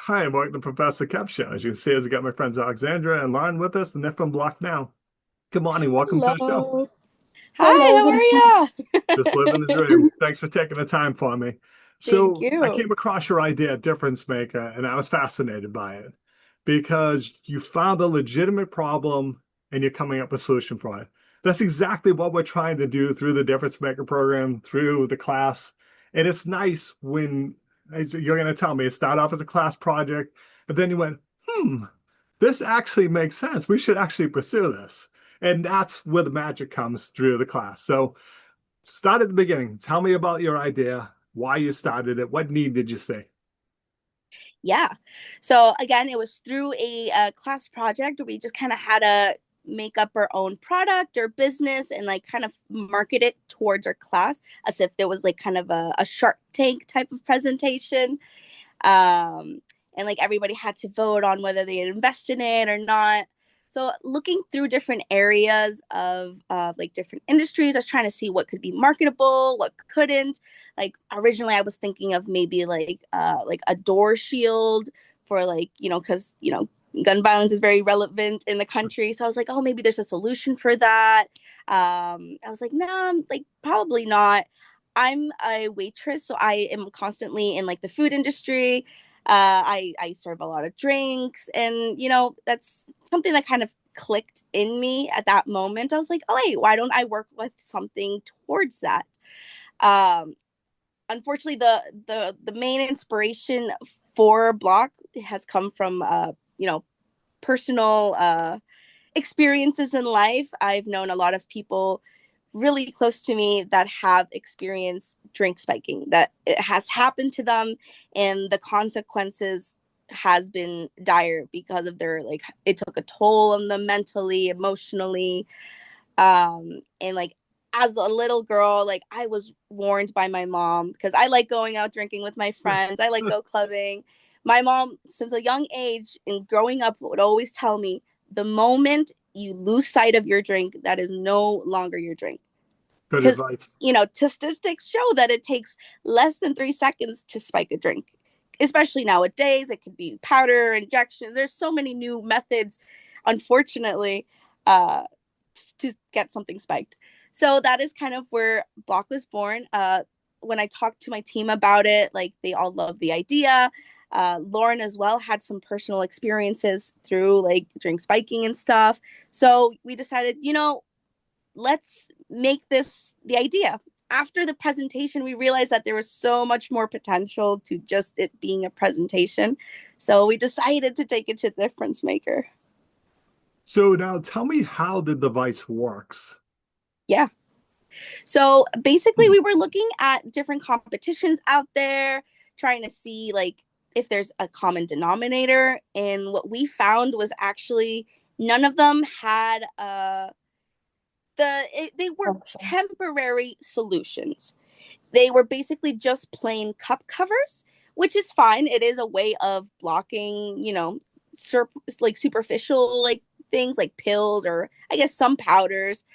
Hi, I'm the Professor Kev Show. As you can see, I've got my friends Alexandra and Lauren with us, and they're from BLOQ NOW. Good morning. Welcome to the show. Hello. Hi, Hello, how good are you? Just living the dream. Thanks for taking the time for me. Thank So I you. came across your idea, Difference Maker, and I was fascinated by it because you found a legitimate problem and you're coming up with a solution for it. That's exactly what we're trying to do through the Difference Maker program, through the class. And it's nice when as you're going to tell me it started off as a class project, and then you went, this actually makes sense. We should actually pursue this. And that's where the magic comes through the class. So start at the beginning. Tell me about your idea, why you started it, what need did you see? Yeah. So again, it was through a class project where we just kind of had to make up our own product or business and like kind of market it towards our class as if there was like kind of a Shark Tank type of presentation. um, and like everybody had to vote on whether they had invested in it or not. So looking through different areas of like different industries, I was trying to see what could be marketable, what couldn't. Like originally, I was thinking of maybe like a door shield for like because gun violence is very relevant in the country. So I was like, oh, maybe there's a solution for that. I was like, no, like probably not. I'm a waitress, so I am constantly in like the food industry. I serve a lot of drinks, and that's something that kind of clicked in me at that moment. I was like, oh wait, why don't I work with something towards that? Um, Unfortunately, the main inspiration for BLOQ has come from personal experiences in life. I've known a lot of people really close to me that have experienced drink spiking, that it has happened to them, and the consequences has been dire because of their like it took a toll on them mentally, emotionally. And like as a little girl, like I was warned by my mom because I like going out drinking with my friends. I like go clubbing. My mom, since a young age and growing up, would always tell me the moment you lose sight of your drink, that is no longer your drink. Good Because, advice. statistics show that it takes less than 3 seconds to spike a drink, especially nowadays. It could be powder, injections. There's so many new methods, unfortunately, uh, to get something spiked. So that is kind of where BLOQ was born. When I talked to my team about it, like they all loved the idea. Lauren as well had some personal experiences through like drink spiking and stuff. So we decided, let's make this the idea. After the presentation, we realized that there was so much more potential to just it being a presentation. So we decided to take it to Difference Maker. So now tell me how the device works. Yeah. So basically, we were looking at different competitions out there, trying to see like if there's a common denominator. And what we found was actually none of them had they were option. temporary solutions. They were basically just plain cup covers, which is fine. It is a way of blocking, like superficial like things like pills or I guess some powders.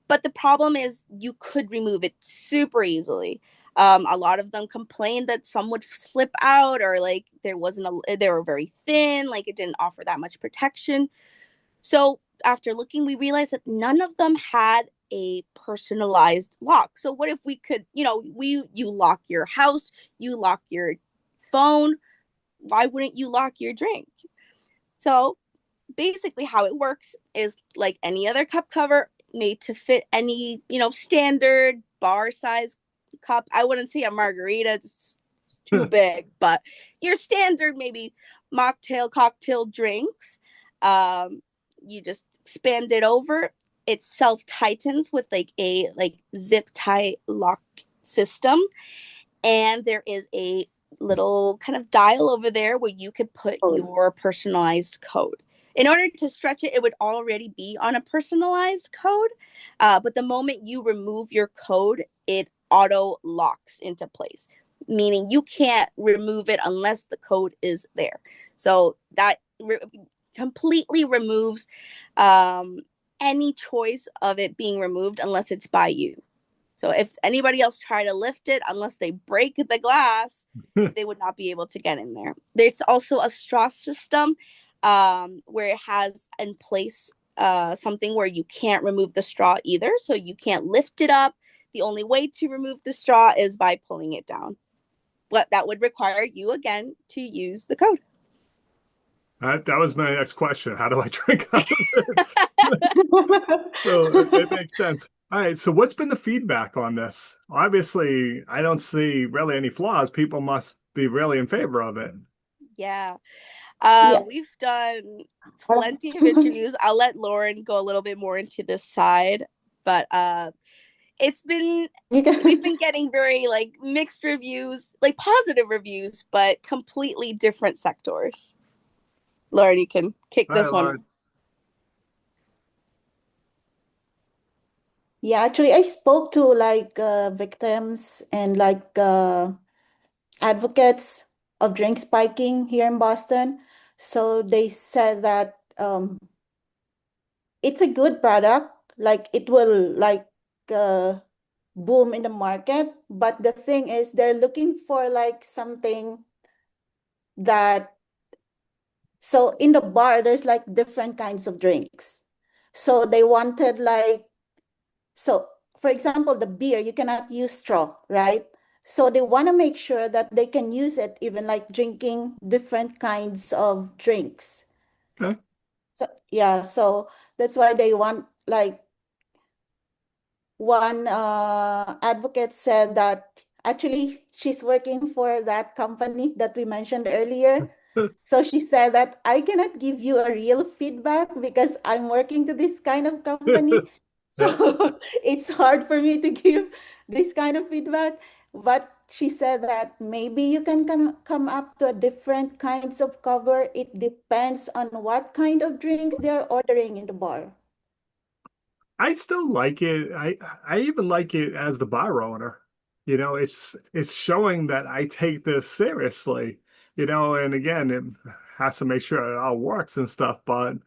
But the problem is you could remove it super easily. A lot of them complained that some would slip out or like they were very thin, like it didn't offer that much protection. So after looking, we realized that none of them had a personalized lock. So what if we could, you lock your house, you lock your phone, why wouldn't you lock your drink? So basically how it works is like any other cup cover made to fit any, standard bar size cup. I wouldn't say a margarita, just too big, but your standard maybe mocktail cocktail drinks. You just expand it over. It self tightens with like a like zip tie lock system, and there is a little kind of dial over there where you could put Oh, your personalized code. In order to stretch it, it would already be on a personalized code. But the moment you remove your code, it auto locks into place, meaning you can't remove it unless the code is there. So that completely removes um, any choice of it being removed unless it's by you. So if anybody else try to lift it, unless they break the glass, they would not be able to get in there. There's also a straw system where it has in place something where you can't remove the straw either. So you can't lift it up. The only way to remove the straw is by pulling it down. But that would require you, again, to use the code. That was my next question. How do I drink out of it? So it makes sense. All right. So what's been the feedback on this? Obviously, I don't see really any flaws. People must be really in favor of it. Yeah. Yeah. We've done plenty of interviews. I'll let Lauren go a little bit more into this side, but we've been getting very like mixed reviews, like positive reviews, but completely different sectors. Lauren, you can kick All this right, one. Lauren. Yeah, actually, I spoke to like victims and like advocates of drink spiking here in Boston. So they said that it's a good product, like it will like uh, boom in the market. But the thing is, they're looking for like something that, so in the bar, there's like different kinds of drinks. So they wanted like, so for example, the beer, you cannot use straw, right? So they want to make sure that they can use it even like drinking different kinds of drinks. Okay. So yeah, so that's why they want like one advocate said that actually she's working for that company that we mentioned earlier. So she said that I cannot give you a real feedback because I'm working to this kind of company. So it's hard for me to give this kind of feedback. But she said that maybe you can come up to a different kinds of cover. It depends on what kind of drinks they're ordering in the bar. I still like it. I even like it as the bar owner. It's showing that I take this seriously, and again, it has to make sure it all works and stuff, but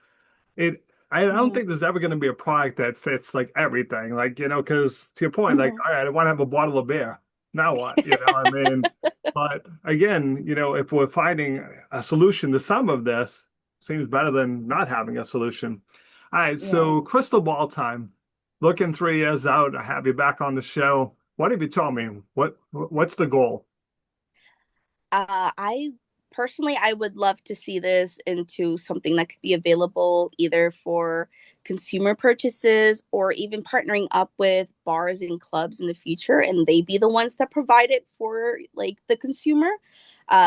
it I don't think Mhm. there's ever going to be a product that fits like everything. Like, because to your point, like, Mhm. all right, I want to have a bottle of beer. Now what? I mean, but again, if we're finding a solution to some of this, seems better than not having a solution. All right, Yeah. so crystal ball time. Looking 3 years out, I have you back on the show. What have you told me? What's the goal? I personally, I would love to see this into something that could be available either for consumer purchases or even partnering up with bars and clubs in the future, and they be the ones that provide it for like the consumer.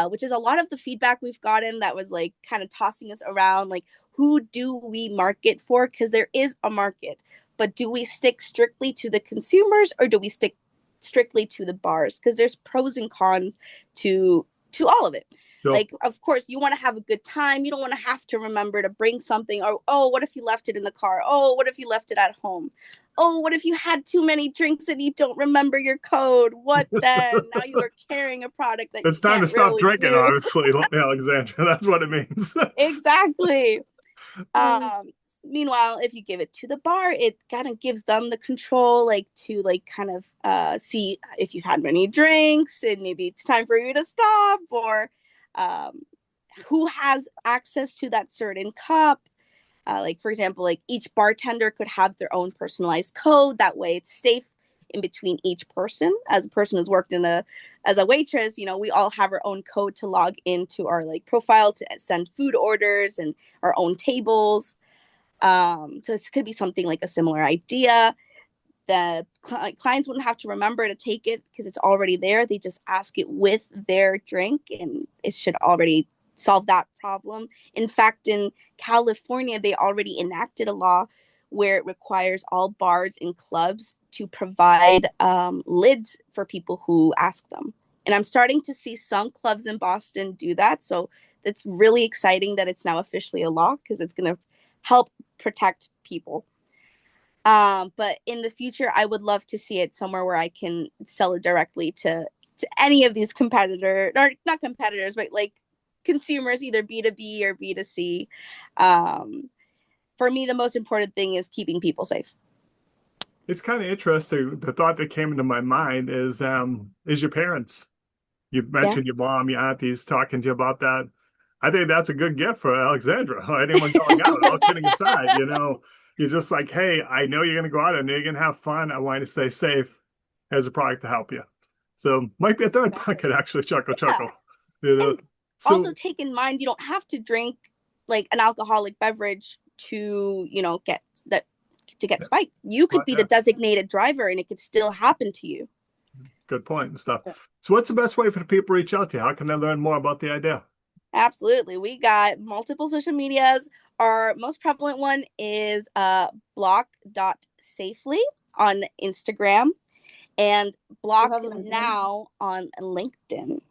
Which is a lot of the feedback we've gotten that was like kind of tossing us around, like who do we market for? Because there is a market, but do we stick strictly to the consumers or do we stick strictly to the bars? Because there's pros and cons to all of it. Sure. Like, of course, you want to have a good time. You don't want to have to remember to bring something. Or, oh, what if you left it in the car? Oh, what if you left it at home? Oh, what if you had too many drinks and you don't remember your code? What then? Now you are carrying a product that you It's time to can't stop really drinking, use. honestly, Alexandra. That's what it means. Exactly. Um, Meanwhile, if you give it to the bar, it kind of gives them the control, like to like kind of see if you've had many drinks and maybe it's time for you to stop, or um, who has access to that certain cup. Like for example, like each bartender could have their own personalized code. That way, it's safe in between each person. As a person who's worked as a waitress, we all have our own code to log into our like profile to send food orders and our own tables. So this could be something like a similar idea. The clients wouldn't have to remember to take it because it's already there. They just ask it with their drink, and it should already solve that problem. In fact, in California, they already enacted a law where it requires all bars and clubs to provide lids for people who ask them. And I'm starting to see some clubs in Boston do that. So it's really exciting that it's now officially a law because it's going to help protect people. But in the future, I would love to see it somewhere where I can sell it directly to any of these competitor, or not competitors, but like consumers, either B2B or B2C. For me, the most important thing is keeping people safe. It's kind of interesting. The thought that came into my mind is your parents. You Yeah. mentioned your mom, your aunties talking to you about that. I think that's a good gift for Alexandra or anyone going out. All kidding aside, you're just like, hey, I know you're going to go out and you're going to have fun. I want you to stay safe. As a product to help you. So might be a third bucket actually. Chuckle, Yeah. chuckle. You know. And also So take in mind, you don't have to drink like an alcoholic beverage to, get that to get yeah, spiked. You could but, be the yeah, designated driver and it could still happen to you. good point and stuff. So what's the best way for the people to reach out to you? How can they learn more about the idea? Absolutely. We got multiple social medias. Our most prevalent one is block.safely on Instagram and You BLOQ have LinkedIn? NOW on LinkedIn.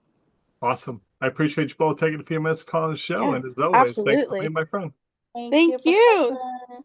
Awesome. I appreciate you both taking a few minutes to call the show. Yeah, And as always, thanks for being absolutely. my friend. Thank Thank you, you. Professor.